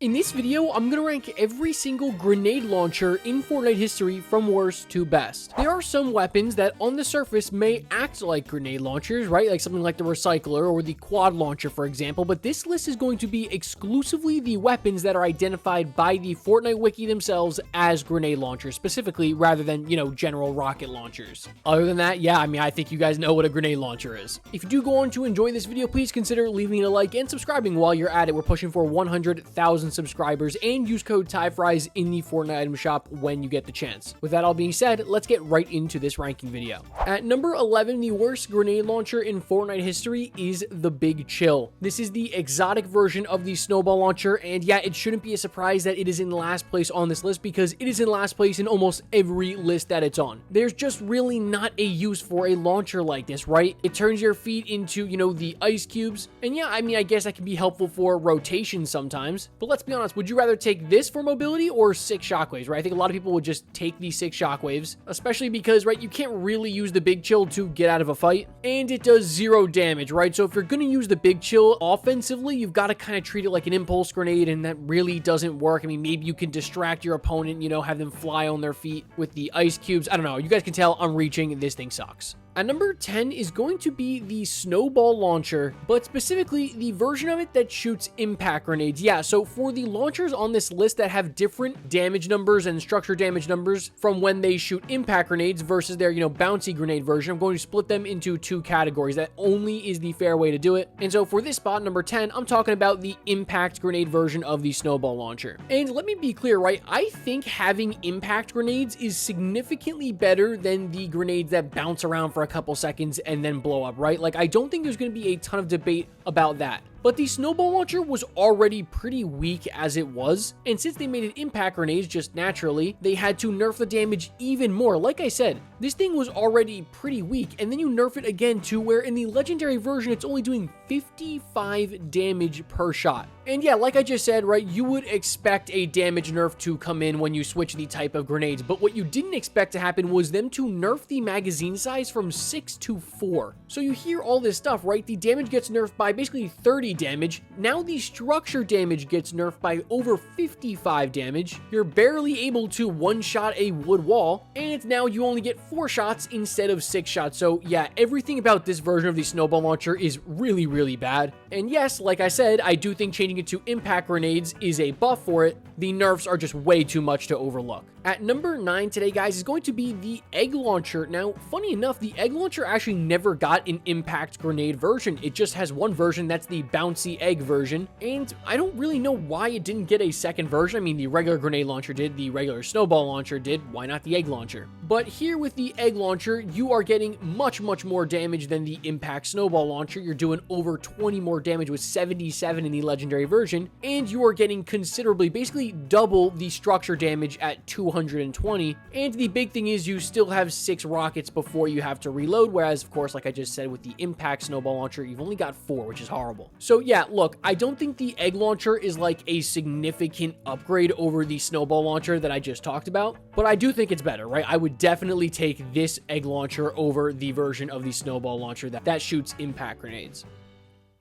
In this video, I'm gonna rank every single grenade launcher in Fortnite history from worst to best. There are some weapons that on the surface may act like grenade launchers, right? Like something like the recycler or the quad launcher, for example, but this list is going to be exclusively the weapons that are identified by the Fortnite wiki themselves as grenade launchers, specifically, rather than, general rocket launchers. Other than that, yeah, I think you guys know what a grenade launcher is. If you do go on to enjoy this video, please consider leaving a like and subscribing while you're at it. We're pushing for 100,000 subscribers, and use code TYFRYZ in the Fortnite item shop when you get the chance. With that all being said, let's get right into this ranking video. At number 11, the worst grenade launcher in Fortnite history is the Big Chill. This is the exotic version of the Snowball launcher, and yeah, it shouldn't be a surprise that it is in last place on this list because it is in last place in almost every list that it's on. There's just really not a use for a launcher like this, right? It turns your feet into, the ice cubes, and yeah, I guess that can be helpful for rotation sometimes, but let's be honest, would you rather take this for mobility or 6 shockwaves, right? I think a lot of people would just take these 6 shockwaves, especially because, right, you can't really use the Big Chill to get out of a fight, and it does 0 damage, right? So if you're going to use the Big Chill offensively, you've got to kind of treat it like an impulse grenade, and that really doesn't work. Maybe you can distract your opponent, have them fly on their feet with the ice cubes. I don't know. You guys can tell I'm reaching. This thing sucks. At number 10 is going to be the Snowball launcher, but specifically the version of it that shoots impact grenades. Yeah, so for the launchers on this list that have different damage numbers and structure damage numbers from when they shoot impact grenades versus their, bouncy grenade version, I'm going to split them into 2 categories. That only is the fair way to do it. And so for this spot, number 10, I'm talking about the impact grenade version of the Snowball launcher. And let me be clear, right? I think having impact grenades is significantly better than the grenades that bounce around for a couple seconds and then blow up, right? Like, I don't think there's going to be a ton of debate about that. But the Snowball launcher was already pretty weak as it was, and since they made it impact grenades just naturally, they had to nerf the damage even more. Like I said, this thing was already pretty weak, and then you nerf it again to where in the legendary version, it's only doing 55 damage per shot. And yeah, like I just said, right, you would expect a damage nerf to come in when you switch the type of grenades, but what you didn't expect to happen was them to nerf the magazine size from 6 to 4. So you hear all this stuff, right? The damage gets nerfed by basically 30 damage. Now the structure damage gets nerfed by over 55 damage. You're barely able to one-shot a wood wall, and it's now you only get 4 shots instead of 6 shots. So yeah, everything about this version of the Snowball launcher is really, really bad. And yes, like I said, I do think changing it to impact grenades is a buff for it. The nerfs are just way too much to overlook. At number 9 today, guys, is going to be the egg launcher. Now, funny enough, the egg launcher actually never got an impact grenade version. It just has one version, that's the bouncy egg version, and I don't really know why it didn't get a second version. The regular grenade launcher did, the regular Snowball launcher did, why not the egg launcher? But here with the egg launcher, you are getting much, much more damage than the impact Snowball launcher. You're doing over 20 more damage with 77 in the legendary version, and you are getting considerably, basically double the structure damage at 220. And the big thing is you still have 6 rockets before you have to reload, whereas of course, like I just said, with the impact Snowball launcher, you've only got 4, which is horrible. So yeah, look, I don't think the egg launcher is like a significant upgrade over the Snowball launcher that I just talked about, but I do think it's better, right? I would definitely take this egg launcher over the version of the Snowball launcher that shoots impact grenades.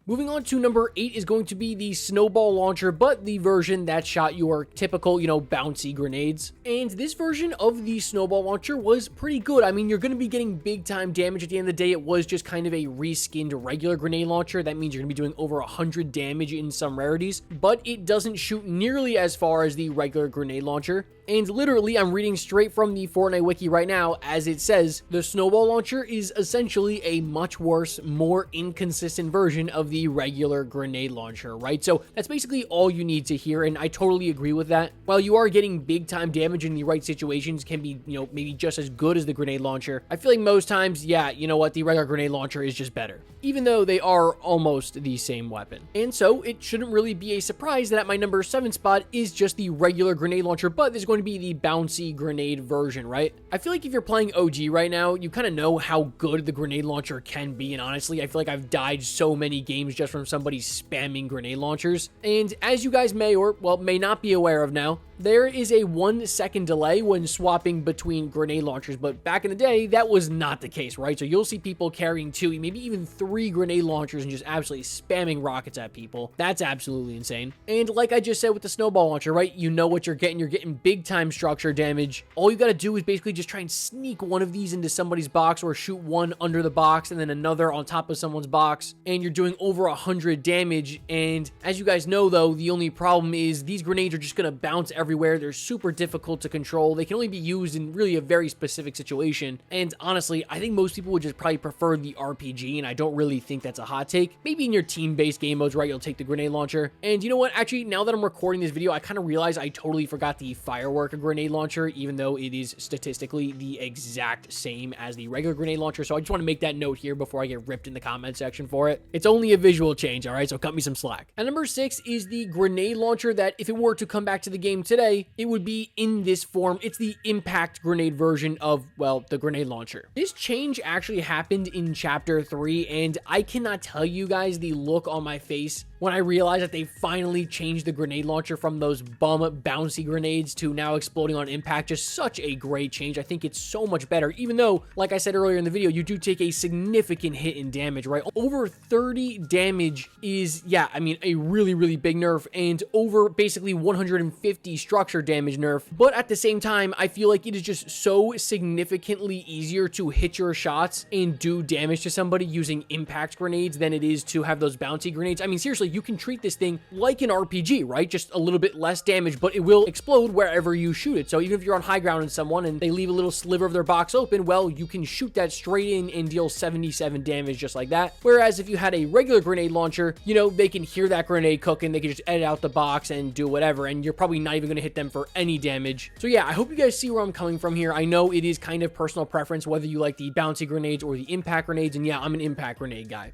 Moving on to number 8 is going to be the Snowball launcher, but the version that shot your typical, bouncy grenades. And this version of the Snowball launcher was pretty good. You're going to be getting big time damage at the end of the day. It was just kind of a reskinned regular grenade launcher. That means you're going to be doing over 100 damage in some rarities, but it doesn't shoot nearly as far as the regular grenade launcher. And literally, I'm reading straight from the Fortnite wiki right now, as it says, the Snowball launcher is essentially a much worse, more inconsistent version of the regular grenade launcher, right? So that's basically all you need to hear, and I totally agree with that. While you are getting big time damage in the right situations, can be, maybe just as good as the grenade launcher, I feel like most times, yeah, you know what, the regular grenade launcher is just better, even though they are almost the same weapon. And so it shouldn't really be a surprise that at my number 7 spot is just the regular grenade launcher, but there's going to be the bouncy grenade version, right? I feel like if you're playing OG right now, you kind of know how good the grenade launcher can be, and honestly, I feel like I've died so many games just from somebody spamming grenade launchers. And as you guys may or, well, may not be aware of now, there is a 1-second delay when swapping between grenade launchers, but back in the day, that was not the case, right? So you'll see people carrying 2, maybe even 3 grenade launchers and just absolutely spamming rockets at people. That's absolutely insane. And like I just said with the Snowball launcher, right? You know what you're getting big time structure damage. All you gotta do is basically just try and sneak one of these into somebody's box or shoot one under the box and then another on top of someone's box, and you're doing over 100 damage. And as you guys know though, the only problem is these grenades are just gonna bounce everywhere. They're super difficult to control. They can only be used in really a very specific situation. And honestly, I think most people would just probably prefer the RPG, and I don't really think that's a hot take. Maybe in your team-based game modes, right, you'll take the grenade launcher. And you know what? Actually, now that I'm recording this video, I kind of realize I totally forgot the firework grenade launcher, even though it is statistically the exact same as the regular grenade launcher. So I just want to make that note here before I get ripped in the comment section for it. It's only a visual change, all right? So cut me some slack. And number 6 is the grenade launcher that if it were to come back to the game today, it would be in this form. It's the impact grenade version of, well, the grenade launcher. This change actually happened in chapter 3, and I cannot tell you guys the look on my face when I realized that they finally changed the grenade launcher from those bum bouncy grenades to now exploding on impact. Just such a great change. I think it's so much better, even though, like I said earlier in the video, you do take a significant hit in damage, right? Over 30 damage is, yeah, I mean, a really, really big nerf, and over basically 150 structure damage nerf. But at the same time, I feel like it is just so significantly easier to hit your shots and do damage to somebody using impact grenades than it is to have those bouncy grenades. I mean, seriously, you can treat this thing like an RPG, right? Just a little bit less damage, but it will explode wherever you shoot it. So even if you're on high ground in someone and they leave a little sliver of their box open, well, you can shoot that straight in and deal 77 damage just like that. Whereas if you had a regular grenade launcher, you know, they can hear that grenade cooking, they can just edit out the box and do whatever, and you're probably not even going to hit them for any damage. So yeah, I hope you guys see where I'm coming from here. I know it is kind of personal preference whether you like the bouncy grenades or the impact grenades, and yeah, I'm an impact grenade guy.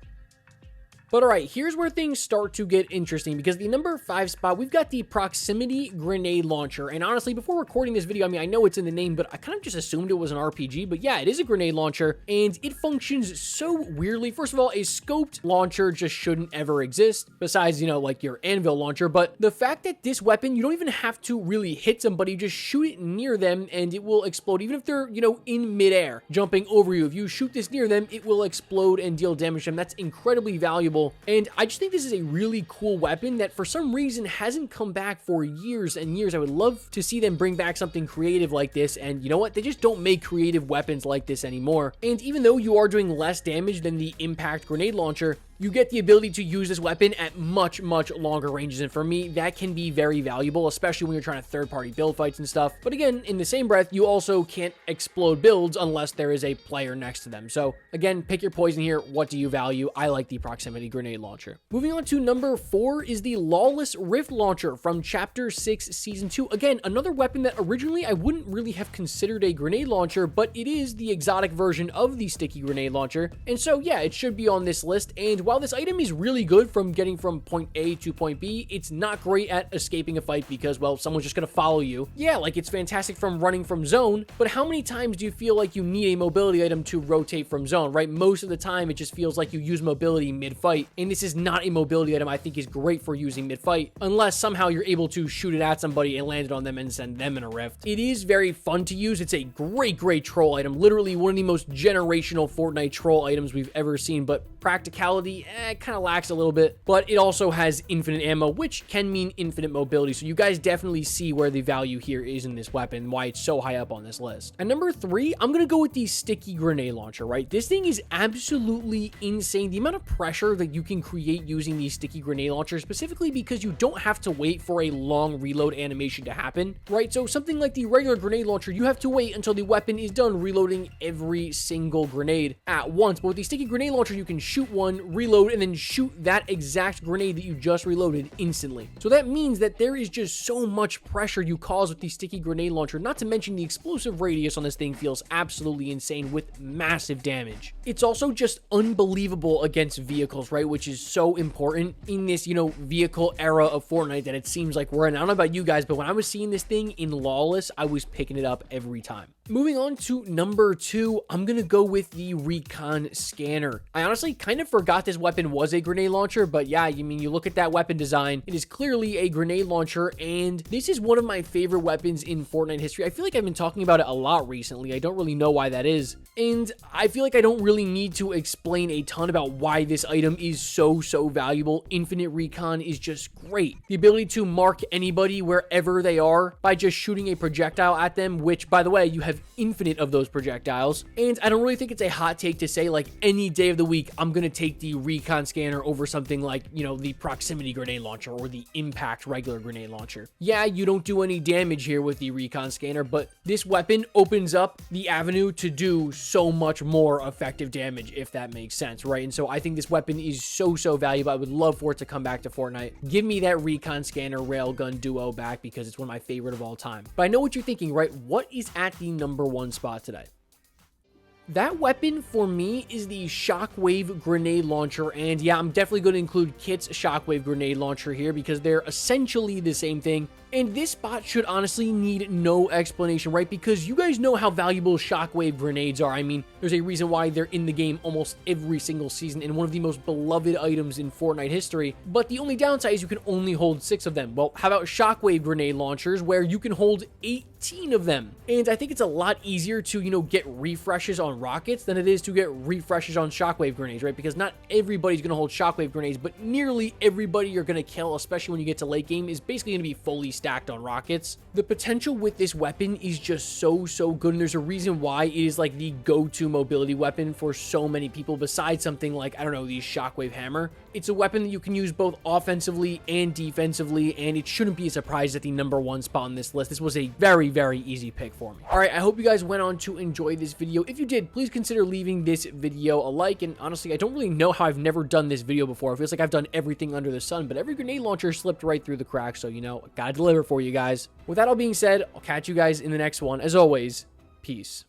But all right, here's where things start to get interesting, because the number 5 spot, we've got the proximity grenade launcher. And honestly, before recording this video, I mean, I know it's in the name, but I kind of just assumed it was an RPG. But yeah, it is a grenade launcher, and it functions so weirdly. First of all, a scoped launcher just shouldn't ever exist, besides, you know, like your anvil launcher. But the fact that this weapon, you don't even have to really hit somebody, you just shoot it near them, and it will explode, even if they're, you know, in midair, jumping over you. If you shoot this near them, it will explode and deal damage to them. That's incredibly valuable. And I just think this is a really cool weapon that for some reason hasn't come back for years and years. I would love to see them bring back something creative like this. And you know what? They just don't make creative weapons like this anymore. And even though you are doing less damage than the impact grenade launcher, you get the ability to use this weapon at much, much longer ranges. And for me, that can be very valuable, especially when you're trying to third-party build fights and stuff. But again, in the same breath, you also can't explode builds unless there is a player next to them. So again, pick your poison here. What do you value? I like the proximity grenade launcher. Moving on to number 4 is the Lawless Rift launcher from Chapter 6, Season 2. Again, another weapon that originally I wouldn't really have considered a grenade launcher, but it is the exotic version of the sticky grenade launcher. And so yeah, it should be on this list. And while this item is really good from getting from point A to point B, it's not great at escaping a fight because, well, someone's just going to follow you. Yeah, like it's fantastic from running from zone, but how many times do you feel like you need a mobility item to rotate from zone, right? Most of the time, it just feels like you use mobility mid-fight, and this is not a mobility item I think is great for using mid-fight, unless somehow you're able to shoot it at somebody and land it on them and send them in a rift. It is very fun to use. It's a great, great troll item. Literally one of the most generational Fortnite troll items we've ever seen, but practicality, kind of lacks a little bit, but it also has infinite ammo, which can mean infinite mobility. So you guys definitely see where the value here is in this weapon, why it's so high up on this list. At number 3, I'm going to go with the sticky grenade launcher, right? This thing is absolutely insane. The amount of pressure that you can create using the sticky grenade launcher, specifically because you don't have to wait for a long reload animation to happen, right? So something like the regular grenade launcher, you have to wait until the weapon is done reloading every single grenade at once. But with the sticky grenade launcher, you can shoot one, reload, and then shoot that exact grenade that you just reloaded instantly. So that means that there is just so much pressure you cause with the sticky grenade launcher, not to mention the explosive radius on this thing feels absolutely insane with massive damage. It's also just unbelievable against vehicles, right? Which is so important in this, you know, vehicle era of Fortnite that it seems like we're in. I don't know about you guys, but when I was seeing this thing in Lawless, I was picking it up every time. Moving on to number 2, I'm going to go with the Recon Scanner. I honestly kind of forgot this this weapon was a grenade launcher, but yeah, you mean, you look at that weapon design, it is clearly a grenade launcher, and this is one of my favorite weapons in Fortnite history. I feel like I've been talking about it a lot recently. I don't really know why that is, and I feel like I don't really need to explain a ton about why this item is so valuable. Infinite recon is just great. The ability to mark anybody wherever they are by just shooting a projectile at them, which, by the way, you have infinite of those projectiles. And I don't really think it's a hot take to say, like, any day of the week, I'm gonna take the Recon Scanner over something like, you know, the proximity grenade launcher or the impact regular grenade launcher. Yeah, you don't do any damage here with the Recon Scanner, but this weapon opens up the avenue to do so much more effective damage, if that makes sense, right? And so I think this weapon is so valuable. I would love for it to come back to Fortnite. Give me that Recon Scanner railgun duo back, because it's one of my favorite of all time. But I know what you're thinking, right? What is at the #1 spot today? That weapon for me is the Shockwave grenade launcher, and yeah, I'm definitely going to include Kit's Shockwave grenade launcher here because they're essentially the same thing. And this spot should honestly need no explanation, right? Because you guys know how valuable Shockwave grenades are. I mean, there's a reason why they're in the game almost every single season and one of the most beloved items in Fortnite history. But the only downside is you can only hold 6 of them. Well, how about Shockwave grenade launchers where you can hold 18 of them? And I think it's a lot easier to, you know, get refreshes on rockets than it is to get refreshes on Shockwave grenades, right? Because not everybody's going to hold Shockwave grenades, but nearly everybody you're going to kill, especially when you get to late game, is basically going to be fully stacked on rockets. The potential with this weapon is just so good, and there's a reason why it is like the go-to mobility weapon for so many people besides something like, I don't know, the Shockwave hammer. It's a weapon that you can use both offensively and defensively, and it shouldn't be a surprise at the #1 spot on this list. This was a very easy pick for me. All right, I hope you guys went on to enjoy this video. If you did, please consider leaving this video a like, and honestly, I don't really know how I've never done this video before. It feels like I've done everything under the sun, but every grenade launcher slipped right through the cracks, so, you know, gotta deliver for you guys. With that all being said, I'll catch you guys in the next one. As always, peace.